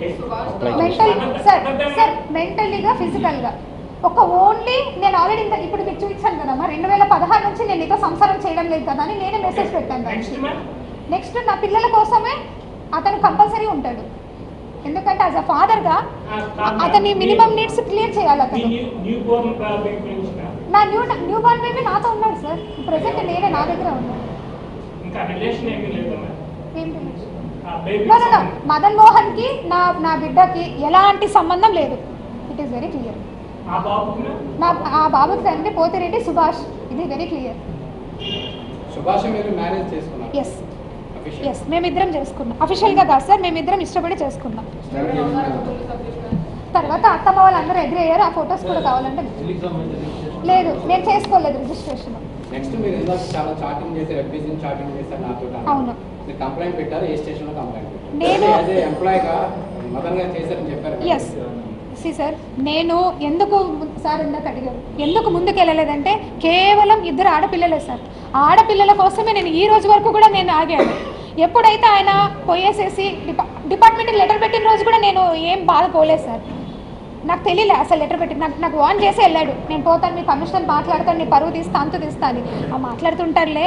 Mental sir sir మెంటలీగా ఫిజికల్గా ఒక only నేను ఆల్రెడీ ఇప్పుడు మీకు చూపించాను కదమ్మా 2016 నుంచి నేను నీతో సంసారం చేయడం లేదు కదా అని నేనే మెసేజ్ పెట్టాను. నెక్స్ట్ నా పిల్లల కోసమే అతను కంపల్సరీ ఉంటాడు, ఎందుకంటే యాజ్ అ ఫాదర్గా అతని మినిమం నీడ్స్ క్లియర్ చేయాలి. అతను నా న్యూ బార్న్ బేబీ నాతో ఉన్నాడు సార్, ప్రెసెంట్ నేనే నా దగ్గర ఉన్నాను. మదన్ మోహన్ కి నా బిడ్డకి ఎలాంటి సంబంధం లేదు, ఇట్ ఈస్ వెరీ క్లియర్. ఆ బాబుకి తండ్రి పోతిరెడ్డి సుభాష్, ఇది వెరీ క్లియర్. ఎస్ మేమిద్దరం చేసుకున్నాం, అఫీషియల్గా కాదు సార్, మేమిద్దరం ఇష్టపడి చేసుకున్నాం. తర్వాత అత్తమ్మ వాళ్ళందరూ ఎగ్రీ అయ్యారు, ఆ ఫొటోస్ కూడా కావాలంటే లేదు నేను చేసుకోలేదు రిజిస్ట్రేషన్. నెక్స్ట్ మీరు ఇందాక చాలా చాటింగ్ చేశారు, ఎఫ్బీసీ చాటింగ్ చేశారు నాతో. అవును, మీరు కంప్లైంట్ పెట్టారు, ఏ స్టేషన్లో కంప్లైంట్ పెట్టారు? నేను యాజ్ ఏ ఎంప్లాయీగా మదన్ గారు చేశారని చెప్పారు. ఎస్ సార్, నేను ఎందుకు సార్ ఇందాక అడిగారు ఎందుకు ముందుకు వెళ్ళలేదంటే కేవలం 2 ఆడపిల్లలే సార్. ఆడపిల్లల కోసమే నేను ఈ రోజు వరకు కూడా నేను ఆగాను. ఎప్పుడైతే ఆయన పోయేసేసి డిపార్ట్మెంట్కి లెటర్ పెట్టిన రోజు కూడా నేను ఏం బాధపోలేదు సార్, నాకు తెలియలే అసలు లెటర్ పెట్టి నాకు వార్న్ చేసి వెళ్ళాడు, నేను పోతాను మీ కమిషన్ మాట్లాడతాను, నీ పరువు తీస్తా అంతు తీస్తా అని. మాట్లాడుతుంటారులే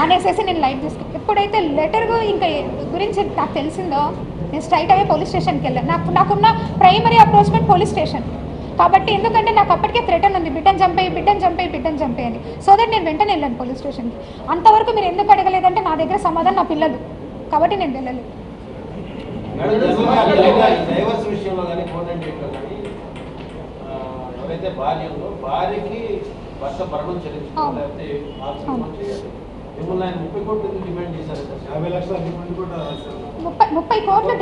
అనేసి నేను లైట్ తీసుకుని ఎప్పుడైతే లెటర్ ఇంకా గురించి నాకు తెలిసిందో నేను స్ట్రైట్ అవే పోలీస్ స్టేషన్కి వెళ్ళాను. నాకున్న ప్రైమరీ అప్రోచ్మెంట్ పోలీస్ స్టేషన్ కాబట్టి, ఎందుకంటే నాకు అప్పటికే థ్రెటన్ ఉంది, బిడ్డను చంపే అని. సో దట్ నేను వెంటనే వెళ్ళాను పోలీస్ స్టేషన్కి. అంతవరకు మీరు ఎందుకు అడగలేదంటే నా దగ్గర సమాధానం నా పిల్లలు కాబట్టి నేను వెళ్ళలేదు. ఎవరైతే భార్యకి భర్త భరణం చెల్లించుకోవాలి, మిమ్మల్ని ఆయన 30 కోట్లు డిమాండ్ చేశారు. 50 లక్షల డిమాండ్ కూడా 30 కోట్లు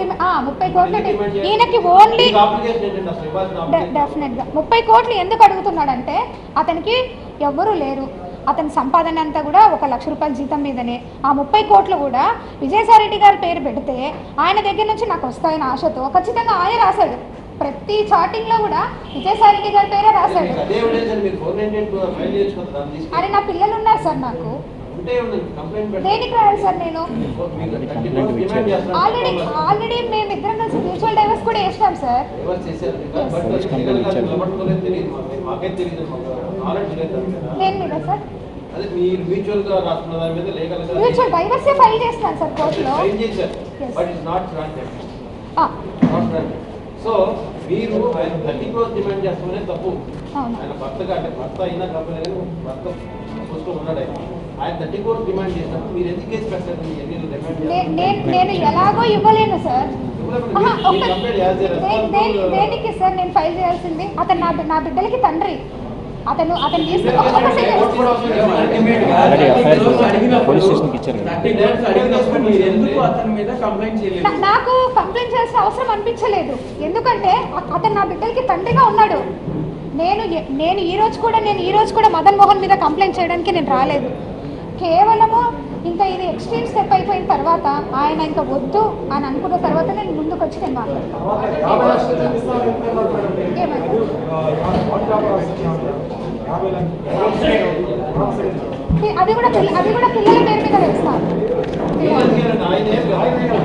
ఈయనకి ఓన్లీ డెఫినెట్గా 30 కోట్లు ఎందుకు అడుగుతున్నాడంటే అతనికి ఎవ్వరూ లేరు, అతని సంపాదన అంతా కూడా 1 లక్ష రూపాయల జీతం మీదనే. ఆ 30 కోట్లు కూడా విజయసాయిరెడ్డి గారి పేరు పెడితే ఆయన దగ్గర నుంచి నాకు వస్తాయని ఆశతో ఖచ్చితంగా ఆయన రాశాడు. ప్రతి చాటింగ్ లో కూడా విజయసాయిరెడ్డి గారి పేరే రాశాడు. అరే నా పిల్లలు ఉన్నారు సార్, నాకు దేనికి రాయాలి సార్? నేను ఆల్రెడీ మేమిద్దరం కలిసి మ్యూచువల్ డైవర్స్ కూడా వేసినాం సార్. దేని మీద సార్? మ్యూచువల్ డైవర్స్ ఫైల్ చేస్తున్నాను సార్ కోర్టులో. సో మీరు ఆయన 30 crores డిమాండ్ చేస్తామనే తప్పు. ఆయన భర్తగా అంటే భర్త అయినా కంపెనీ భర్త చూసుకొని ఉన్నాడు. ఆయన 30 crores డిమాండ్ చేసినప్పుడు మీరు ఎందుకు కేసు పెట్టలేదు? నేను ఎలాగో ఇవ్వలేను సార్. దేనికి సార్ నేను ఫైల్ చేయాల్సింది? అతను నా బిడ్డలకి తండ్రి, అతను నాకు కంప్లైంట్ చేయాల్సిన అవసరం అనిపించలేదు, ఎందుకంటే అతను నా బిడ్డలకి తండ్రిగా ఉన్నాడు. నేను ఈ రోజు కూడా మదన్ మోహన్ మీద కంప్లైంట్ చేయడానికి నేను రాలేదు. కేవలము ఇంకా ఇది ఎక్స్ట్రీమ్ స్టెప్ అయిపోయిన తర్వాత ఆయన ఇంకా వద్దు అని అనుకున్న తర్వాత నేను ముందుకు వచ్చి నేను మాట్లాడతాను. అది కూడా పిల్లల పేరు మీద వేస్తాను.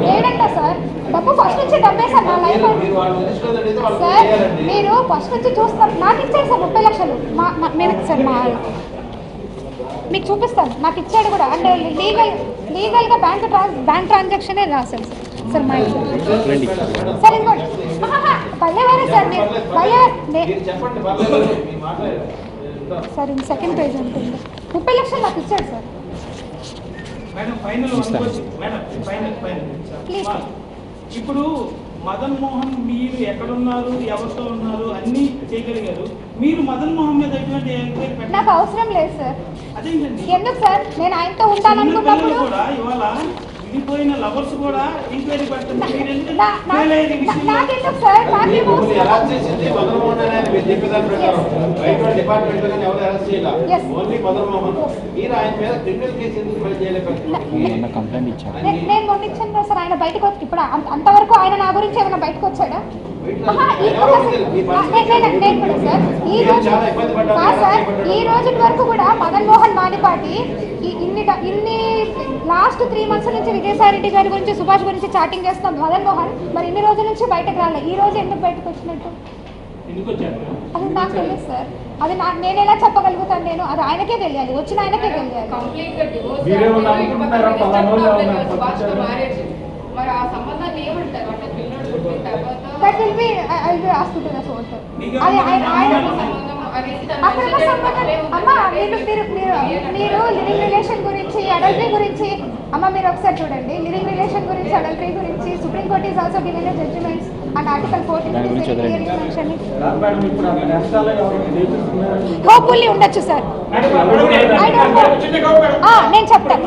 లేదంట సార్, డబ్బు ఫస్ట్ నుంచి డబ్బే సార్ నా లైఫ్. సార్ మీరు ఫస్ట్ నుంచి చూస్తారు, నాకు ఇచ్చాడు సార్ 30 లక్షలు. నేను సార్ మీకు చూపిస్తాను, నాకు ఇచ్చాడు కూడా. అండ్ లీగల్గా బ్యాంక్ ట్రాన్సాక్షనే రాశాను సార్ మా ఇంట్లో. సార్ ఇంకోటి పల్లెవారే సార్, సార్ ఇంక సెకండ్ పేజ్ ఉంటుంది. 30 లక్షలు నాకు ఇచ్చాడు సార్. ఇప్పుడు మదన్ మోహన్ మీరు ఎక్కడున్నారు, ఎవరితో ఉన్నారు అన్ని చేయగలిగారు, మీరు మదన్ మోహన్ మీద ఎటువంటి ఎంక్వైరీ నాకు అవసరం లేదు సార్. అదేంటండి ఎందుకు సార్? నేను ఆయనతో ఉంటాననుకున్నప్పుడు కూడా ఇవాళ విడిపోయిన లవర్స్ కూడా ఎంక్వైరీ పెట్టండి. నాకెందుకు సార్? నేను మొన్న ఇచ్చాను సార్, ఆయన బయటకు వచ్చి ఇప్పుడు అంతవరకు ఆయన నా గురించి ఏమైనా బయటకు వచ్చాడా? ఈ రోజు వరకు కూడా మదన్ మోహన్ మానిపాటి ఇన్ని లాస్ట్ 3 months నుంచి విజయసాయి రెడ్డి గారి గురించి, సుభాష్ గురించి చాటింగ్ చేస్తున్నాం మదన్ మోహన్. మరి ఇన్ని రోజుల నుంచి బయటకు రాలేదు, ఈ రోజు ఎందుకు బయటకు వచ్చినట్టు? అది నాకు తెలియదు సార్. అది నేను ఎలా చెప్పగలుగుతాను? నేను అది ఆయనకే తెలియాలి, వచ్చిన ఆయనకే తెలియాలి. That will be I will ask to the source. అది అక్రమ సంబంధం అమ్మ. మీరు లివింగ్ రిలేషన్ గురించి, అడల్టరీ గురించి అమ్మ మీరు ఒకసారి చూడండి. లివింగ్ రిలేషన్ గురించి, అడల్టరీ గురించి supreme court is also given a judgments and article 14 hopefully ఉండొచ్చు సార్. నేను చెప్తాను.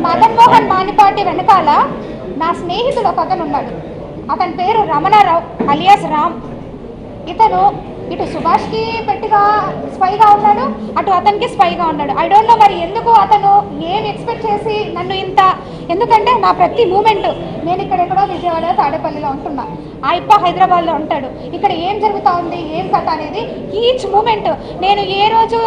మదన్ మోహన్ మానిపాటి వెనకాల నా స్నేహితుడు ఒక అతను ఉన్నాడు. అతని పేరు రమణారావు అలియాస్ రామ్. ఇతను ఇటు సుభాష్కి పెట్టిగా స్పైగా ఉన్నాడు, అటు అతనికి స్పైగా ఉన్నాడు. ఐ డోంట్ నో మరి ఎందుకు అతను ఏం ఎక్స్పెక్ట్ చేసి నన్ను ఇంత, ఎందుకంటే నా ప్రతి మూమెంట్, నేను ఇక్కడెక్కడో విజయవాడ తాడేపల్లిలో ఉంటున్నా, ఆయప్ప హైదరాబాద్లో ఉంటాడు. ఇక్కడ ఏం జరుగుతూ ఉంది, ఏం కథ అనేది ఈచ్ మూమెంట్, నేను ఏ రోజు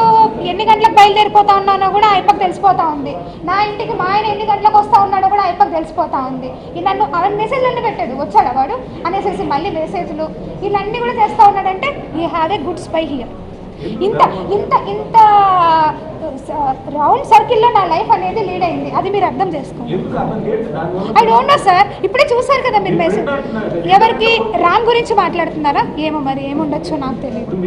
ఎన్ని గంటలకు బయలుదేరిపోతా ఉన్నానో కూడా ఆయప్పకు తెలిసిపోతూ ఉంది. నా ఇంటికి మా ఆయన ఎన్ని గంటలకు వస్తూ ఉన్నాడో కూడా ఆయప్పకు తెలిసిపోతూ ఉంది. నన్ను మెసేజ్లన్నీ పెట్టాడు, వచ్చాడు వాడు అనేసి మళ్ళీ మెసేజ్లు ఇవన్నీ కూడా చేస్తూ ఉన్నాడంటే you have a good spy here. ఇంత ఇంత ఇంత రౌండ్ సర్కిల్లో నా లైఫ్ అనేది లీడ్ అయింది, అది మీరు అర్థం చేసుకోండి. I don't know sir. ఇప్పుడే చూసారు కదా మీరు మెసేజ్. ఎవరికి రామ్ గురించి మాట్లాడుతున్నారా ఏమో, మరి ఏముండొచ్చో నాకు తెలియదు.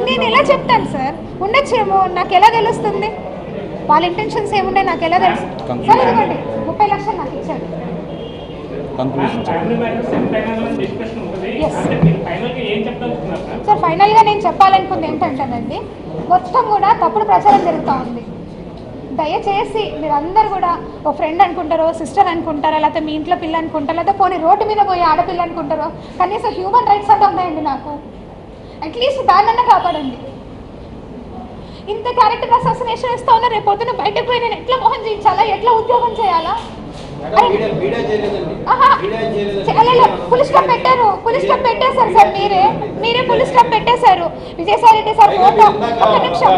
నేను ఎలా చెప్తాను సార్? ఉండొచ్చేమో, నాకు ఎలా తెలుస్తుంది? వాళ్ళ ఇంటెన్షన్స్ ఏమున్నాయి నాకు ఎలా తెలుసు? సరే ఇదిగోండి 30 లక్షలు నాకు ఇచ్చారు. సార్ ఫైనల్గా నేను చెప్పాలనుకుంది ఏంటంటేనండి, మొత్తం కూడా తప్పుడు ప్రచారం జరుగుతూ ఉంది. దయచేసి మీరందరూ కూడా ఓ ఫ్రెండ్ అనుకుంటారో, సిస్టర్ అనుకుంటారో, లేకపోతే మీ ఇంట్లో పిల్ల అనుకుంటారో, లేకపోతే పోనీ రోడ్డు మీద పోయి ఆడపిల్ల అనుకుంటారో, కనీసం హ్యూమన్ రైట్స్ అంటే ఉన్నాయండి నాకు. అట్లీస్ట్ దాన్నన్నా కాపాడండి. ఇంత క్యారెక్టర్ అసాసినేషన్ ఇస్తా ఉన్నా, రేపు పొద్దున బయటకు పోయి నేను ఎట్లా మోహన్ చేయించాలా, ఎట్లా ఉద్యోగం చేయాలా? పులిస్ స్టాప్ పెట్టారు, పులిస్ స్టాప్ పెట్టేశారు సార్. మీరే పులిస్ స్టాప్ పెట్టేశారు. విజయసాయి రెడ్డి సార్ ఫోటో, ఒక్క నిమిషం,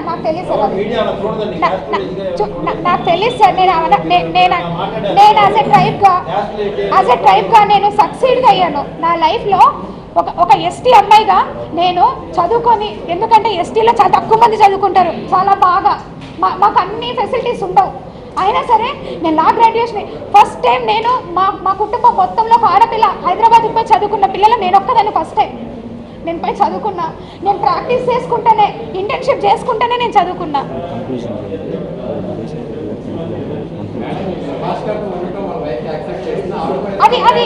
నాకు తెలియదు సార్, నాకు తెలియదు సార్. నేను యాజ్ ఎ ట్రైబ్గా నేను సక్సీడ్గా అయ్యాను నా లైఫ్లో. ఒక ఎస్టీ అమ్మాయిగా నేను చదువుకొని, ఎందుకంటే ఎస్టీలో చాలా తక్కువ మంది చదువుకుంటారు, చాలా బాగా మాకు అన్ని ఫెసిలిటీస్ ఉండవు. అయినా సరే నేను లా గ్రాడ్యుయేషన్ ఫస్ట్ టైం నేను మా కుటుంబం మొత్తంలో ఒక ఆడపిల్ల హైదరాబాద్కి పోయి చదువుకున్న పిల్లలు నేను ఒక్కదాన్ని ఫస్ట్ టైం. నేను పోయి చదువుకున్నా, నేను ప్రాక్టీస్ చేసుకుంటేనే, ఇంటర్న్షిప్ చేసుకుంటేనే నేను చదువుకున్నా. అది అది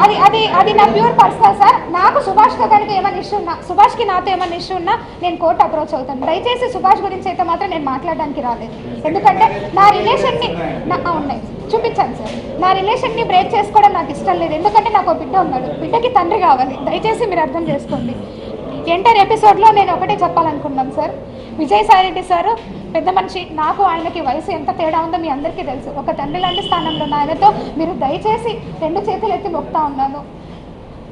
అది అది అది నా ప్యూర్ పర్సనల్ సార్. నాకు సుభాష్తో కనుక ఏమైనా ఇష్యూ ఉన్నా, సుభాష్కి నాతో ఏమైనా ఇష్యూ ఉన్నా నేను కోర్టు అప్రోచ్ అవుతాను. దయచేసి సుభాష్ గురించి అయితే మాత్రం నేను మాట్లాడడానికి రాలేదు, ఎందుకంటే నా రిలేషన్ని ఉన్నాయి చూపించాను సార్. నా రిలేషన్ని బ్రేక్ చేసుకోవడం నాకు ఇష్టం లేదు, ఎందుకంటే నాకు ఒక బిడ్డ ఉన్నాడు, బిడ్డకి తండ్రి కావాలి. దయచేసి మీరు అర్థం చేసుకోండి. ఎంటర్ ఎపిసోడ్లో నేను ఒకటే చెప్పాలనుకున్నాం సార్. విజయసాయి రెడ్డి సార్ పెద్ద మనిషి, నాకు ఆయనకి వయసు ఎంత తేడా ఉందో మీ అందరికీ తెలుసు. ఒక తండ్రి లాంటి స్థానంలో ఉన్న ఆయనతో మీరు దయచేసి 2 చేతులు ఎత్తి మొక్కుతా ఉన్నాను.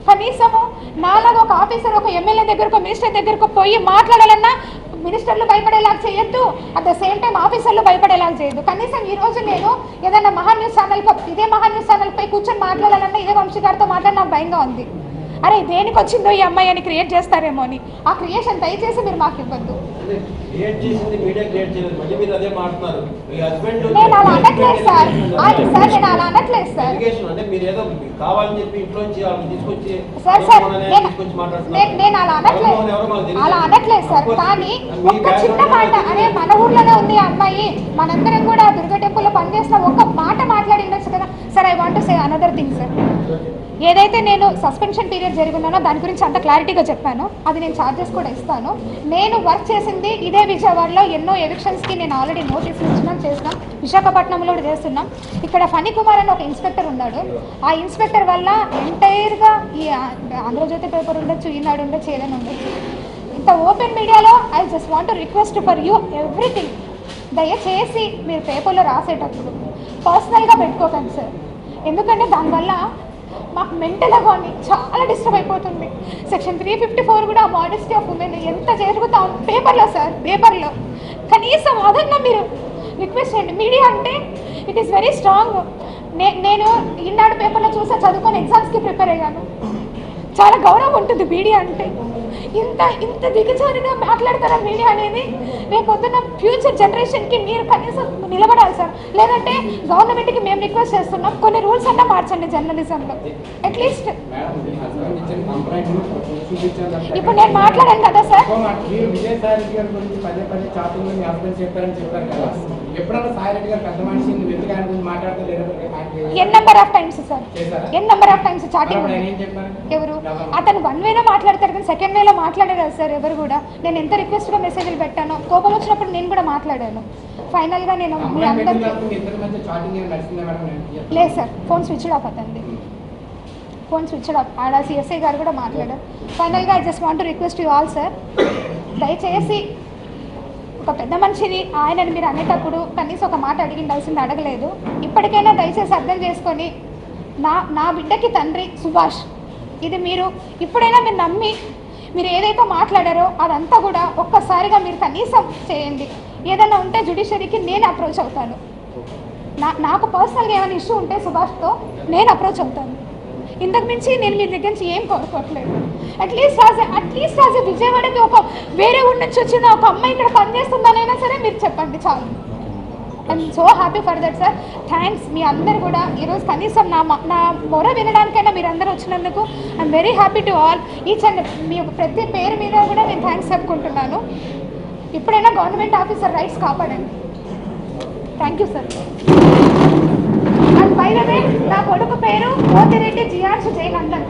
కనీసము నాలాగా ఒక ఆఫీసర్, ఒక ఎమ్మెల్యే దగ్గరకు, మినిస్టర్ దగ్గరకు పోయి మాట్లాడాలన్నా మినిస్టర్లు భయపడేలాగా చేయొద్దు, అట్ ద సేమ్ టైం ఆఫీసర్లు భయపడేలాగా చేయొద్దు. కనీసం ఈరోజు నేను ఏదైనా మహాన్యూస్ ఛానల్, ఇదే మహాన్యూస్ ఛానల్ పై కూర్చొని మాట్లాడాలన్నా ఇదే వంశీ గారితో మాట్లాడి నాకు భయంగా ఉంది. అరే దేనికి వచ్చిందో ఈ అమ్మాయి అని క్రియేట్ చేస్తారేమో అని. ఆ క్రియేషన్ దయచేసి మీరు మాకు ఇవ్వద్దు. నేను అలా అనట్లేదు సార్, నేను అలా అనట్లేదు సార్. సార్ నేను అలా అనట్లేదు సార్. కానీ ఒక్క చిన్న మాట, అరే మన ఊర్లోనే ఉంది ఆ అమ్మాయి, మనందరం కూడా దుర్గ టెంపుల్లో పనిచేసిన ఒక్క మాట మాట్లాడి ఉండొచ్చు కదా sir. I want to say another thing sir. ఏదైతే నేను సస్పెన్షన్ పీరియడ్ జరిగిందో దాని గురించి అంత క్లారిటీగా చెప్పాను, అది నేను ఛార్జెస్ కూడా ఇస్తాను. నేను వర్క్ చేసింది ఇదే విజయవాడలో, ఎన్నో ఎవిక్షన్స్కి నేను ఆల్రెడీ నోటీసులు చేసినాం. విశాఖపట్నంలో కూడా చేస్తున్నాం. ఇక్కడ ఫణి కుమార్ అని ఒక ఇన్స్పెక్టర్ ఉన్నాడు. ఆ ఇన్స్పెక్టర్ వల్ల ఎంటైర్గా ఈ ఆంధ్రజ్యోతి పేపర్ ఉండొచ్చు, ఈనాడు ఉండొచ్చు, ఏదైనా ఉండొచ్చు, ఇంత ఓపెన్ మీడియాలో I just want to request for you everything. దయచేసి మీరు పేపర్లో రాసేటప్పుడు పర్సనల్గా పెట్టుకోకండి సార్, ఎందుకంటే దానివల్ల మాకు మెంటల్ కానీ చాలా డిస్టర్బ్ అయిపోతుంది. సెక్షన్ 354 కూడా మాడెస్టీ ఆఫ్ ఉమెన్ ఎంత జరుగుతా ఉంది పేపర్లో సార్, పేపర్లో కనీసం అదన్నా మీరు రిక్వెస్ట్ చేయండి. మీడియా అంటే ఇట్ ఈస్ వెరీ స్ట్రాంగ్. నేను ఈనాడు పేపర్లో చూసా, చదువుకొని ఎగ్జామ్స్కి ప్రిపేర్ అయ్యాను. చాలా గౌరవం ఉంటుంది మీడియా అంటే. ఇంత దిగజారుగా మాట్లాడతారా మీడియా అనేది? రేపు పొద్దున్న ఫ్యూచర్ జనరేషన్కి మీరు కనీసం నిలబడాలి సార్. లేదంటే గవర్నమెంట్కి మేము రిక్వెస్ట్ చేస్తున్నాం, కొన్ని రూల్స్ అన్నా మార్చండి జర్నలిజంలో అట్లీస్ట్. ఇప్పుడు నేను మాట్లాడాను కదా సార్. మీరు విజయసాయి రెడ్డి గారి గురించి పదే చాటింగ్ మీ హస్బెండ్ చెప్పారని చెప్పారు కదా, ఎప్పుడన్నా సాయి రెడ్డి గారు పెద్ద మనిషి నువ్వు ఎందుకు ఆయన గురించి మాట్లాడలేదు? N number of times sir, N number of times chatting. ఎవరు అతను వన్ వేలో మాట్లాడతారు కానీ సెకండ్ వేలో మాట్లాడలేదు సార్ ఎవరు కూడా. నేను ఎంత రిక్వెస్ట్గా మెసేజ్లు పెట్టాను, కోపం వచ్చినప్పుడు నేను కూడా మాట్లాడాను. ఫైనల్గా నేను మీ అందరికీ లేదు సార్, ఫోన్ స్విచ్ ఆఫ్ అవుతుంది, ఫోన్ స్విచ్ ఆఫ్. ఆడ సిఎస్ఐ గారు కూడా మాట్లాడారు. ఫైనల్గా I just want to request you all sir, దయచేసి ఒక పెద్ద మనిషిని ఆయనని మీరు అనేటప్పుడు కనీసం ఒక మాట అడిగిండాల్సింది అడగలేదు. ఇప్పటికైనా దయచేసి అర్థం చేసుకొని నా బిడ్డకి తండ్రి సుభాష్, ఇది మీరు ఇప్పుడైనా మీరు నమ్మి మీరు ఏదైతే మాట్లాడారో అదంతా కూడా ఒక్కసారిగా మీరు కనీసం చేయండి. ఏదైనా ఉంటే జ్యుడిషియరీకి నేను అప్రోచ్ అవుతాను. నాకు పర్సనల్గా ఏమైనా ఇష్యూ ఉంటే సుభాష్తో నేను అప్రోచ్ అవుతాను. ఇంతకు మించి నేను మీ దగ్గర నుంచి ఏం కోరుకోవట్లేదు. అట్లీస్ట్ రాజే విజయవాడకి ఒక వేరే ఊరి నుంచి వచ్చిన ఒక అమ్మాయి ఇక్కడ పనిచేస్తుందనైనా సరే మీరు చెప్పండి చాలు. I'm so happy for that sir. Thanks మీ అందరు కూడా ఈరోజు కనీసం నా మొర వినడానికైనా మీరు అందరూ వచ్చినందుకు I'm very happy to all. Each and మీ ప్రతి పేరు మీద కూడా నేను థ్యాంక్స్ చెప్పుకుంటున్నాను. ఇప్పుడైనా గవర్నమెంట్ ఆఫీసర్ రైట్స్ కాపాడండి. Thank you sir. And by the way నా కొడుకు పేరు పోతిరెడ్డి జియాన్స్ జయనందన్.